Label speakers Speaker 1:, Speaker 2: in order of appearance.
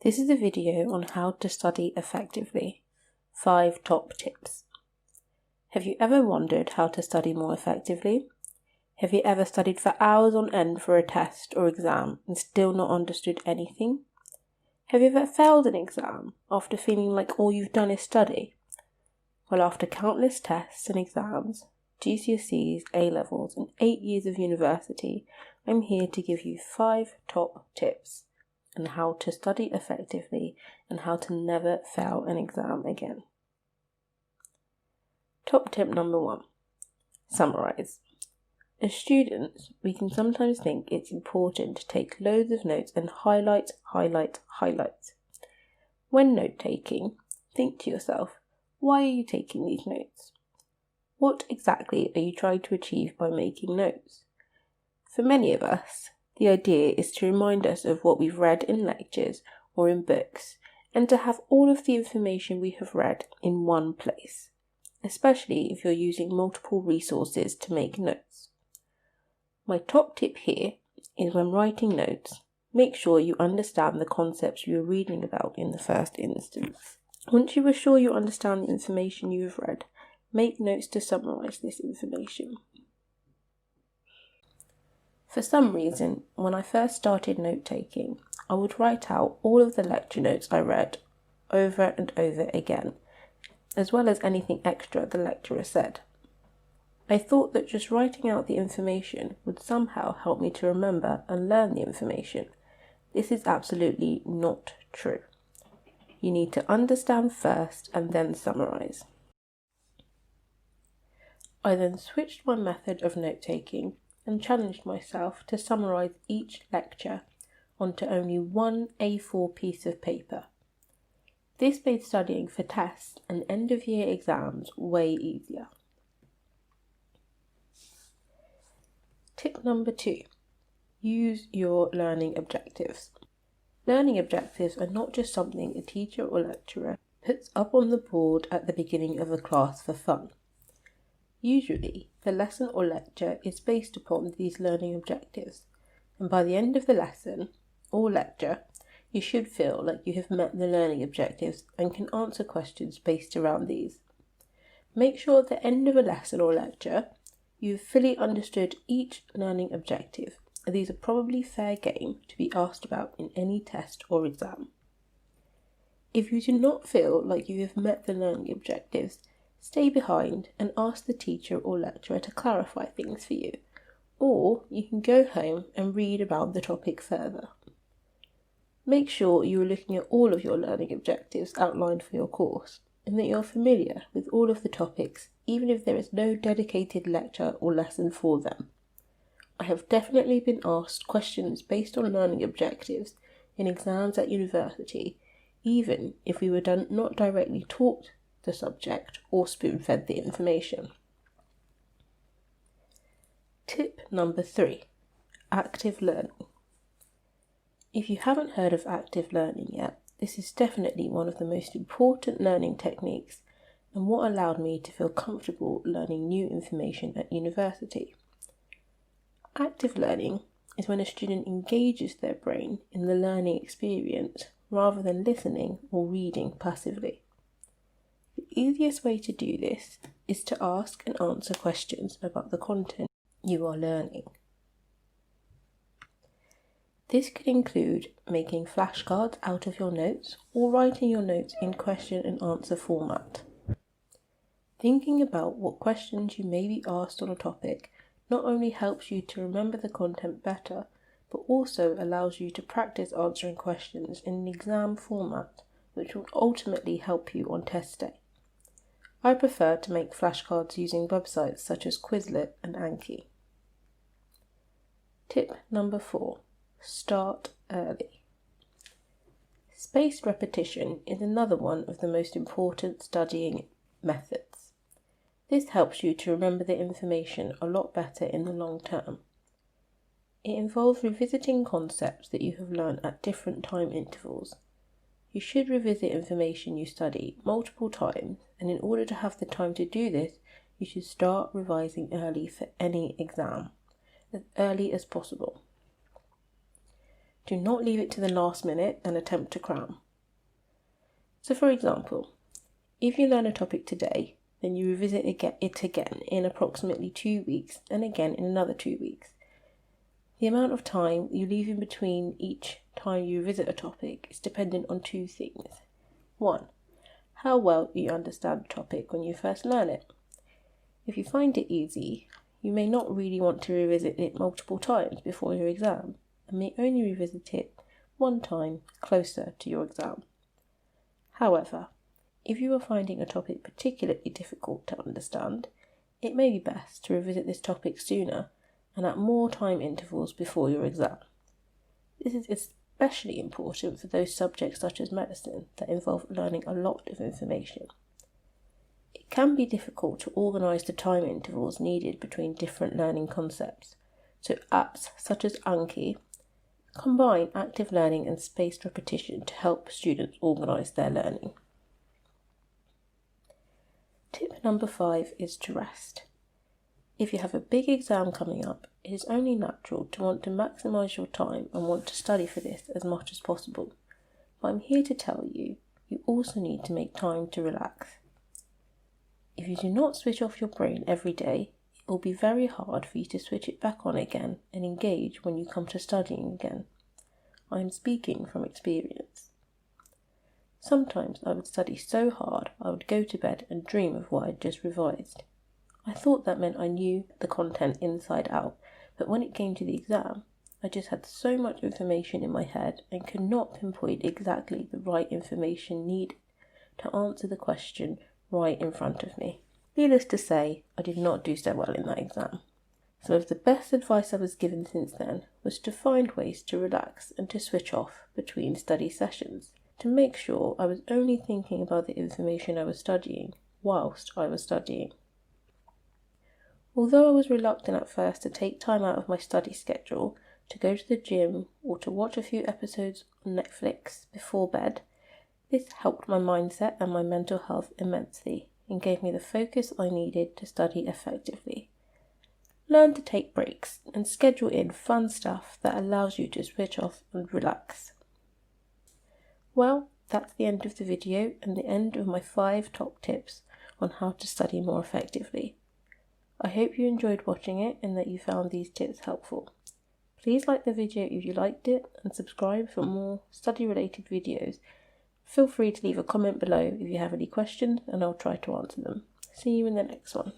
Speaker 1: This is a video on how to study effectively. 5 top tips. Have you ever wondered how to study more effectively? Have you ever studied for hours on end for a test or exam and still not understood anything? Have you ever failed an exam after feeling like all you've done is study? Well, after countless tests and exams, GCSEs, A-levels and 8 years of university, I'm here to give you 5 top tips on how to study effectively and how to never fail an exam again. Top tip number 1. Summarise. As students, we can sometimes think it's important to take loads of notes and highlight. When note-taking, think to yourself, why are you taking these notes? What exactly are you trying to achieve by making notes? For many of us, the idea is to remind us of what we've read in lectures or in books, and to have all of the information we have read in one place, especially if you're using multiple resources to make notes. My top tip here is when writing notes, make sure you understand the concepts you are reading about in the first instance. Once you are sure you understand the information you have read, make notes to summarise this information. For some reason, when I first started note-taking, I would write out all of the lecture notes I read over and over again, as well as anything extra the lecturer said. I thought that just writing out the information would somehow help me to remember and learn the information. This is absolutely not true. You need to understand first and then summarise. I then switched my method of note-taking and challenged myself to summarise each lecture onto only one A4 piece of paper. This made studying for tests and end-of-year exams way easier. Tip number 2. Use your learning objectives. Learning objectives are not just something a teacher or lecturer puts up on the board at the beginning of a class for fun. Usually, the lesson or lecture is based upon these learning objectives, and by the end of the lesson or lecture, you should feel like you have met the learning objectives and can answer questions based around these. Make sure at the end of a lesson or lecture, you have fully understood each learning objective, and these are probably fair game to be asked about in any test or exam. If you do not feel like you have met the learning objectives, stay behind and ask the teacher or lecturer to clarify things for you, or you can go home and read about the topic further. Make sure you are looking at all of your learning objectives outlined for your course, and that you're familiar with all of the topics, even if there is no dedicated lecture or lesson for them. I have definitely been asked questions based on learning objectives in exams at university, even if we were not directly taught the subject or spoon-fed the information. Tip number 3. Active learning. If you haven't heard of active learning yet, this is definitely one of the most important learning techniques and what allowed me to feel comfortable learning new information at university. Active learning is when a student engages their brain in the learning experience rather than listening or reading passively. The easiest way to do this is to ask and answer questions about the content you are learning. This could include making flashcards out of your notes or writing your notes in question and answer format. Thinking about what questions you may be asked on a topic not only helps you to remember the content better, but also allows you to practice answering questions in an exam format, which will ultimately help you on test day. I prefer to make flashcards using websites such as Quizlet and Anki. Tip number 4. Start early. Spaced repetition is another one of the most important studying methods. This helps you to remember the information a lot better in the long term. It involves revisiting concepts that you have learned at different time intervals. You should revisit information you study multiple times, and in order to have the time to do this, you should start revising early for any exam, as early as possible. Do not leave it to the last minute and attempt to cram. So for example, if you learn a topic today, then you revisit it again in approximately 2 weeks and again in another 2 weeks. The amount of time you leave in between each time you revisit a topic is dependent on 2 things. 1. How well you understand the topic when you first learn it. If you find it easy, you may not really want to revisit it multiple times before your exam, and may only revisit it one time closer to your exam. However, if you are finding a topic particularly difficult to understand, it may be best to revisit this topic sooner and at more time intervals before your exam. This is especially important for those subjects such as medicine that involve learning a lot of information. It can be difficult to organise the time intervals needed between different learning concepts, so apps such as Anki combine active learning and spaced repetition to help students organise their learning. Tip number 5 is to rest. If you have a big exam coming up, it is only natural to want to maximise your time and want to study for this as much as possible. But I'm here to tell you, you also need to make time to relax. If you do not switch off your brain every day, it will be very hard for you to switch it back on again and engage when you come to studying again. I am speaking from experience. Sometimes I would study so hard I would go to bed and dream of what I'd just revised. I thought that meant I knew the content inside out, but when it came to the exam, I just had so much information in my head and could not pinpoint exactly the right information needed to answer the question right in front of me. Needless to say, I did not do so well in that exam. Some of the best advice I was given since then was to find ways to relax and to switch off between study sessions, to make sure I was only thinking about the information I was studying whilst I was studying. Although I was reluctant at first to take time out of my study schedule to go to the gym or to watch a few episodes on Netflix before bed, this helped my mindset and my mental health immensely and gave me the focus I needed to study effectively. Learn to take breaks and schedule in fun stuff that allows you to switch off and relax. Well, that's the end of the video and the end of my 5 top tips on how to study more effectively. I hope you enjoyed watching it and that you found these tips helpful. Please like the video if you liked it and subscribe for more study-related videos. Feel free to leave a comment below if you have any questions and I'll try to answer them. See you in the next one.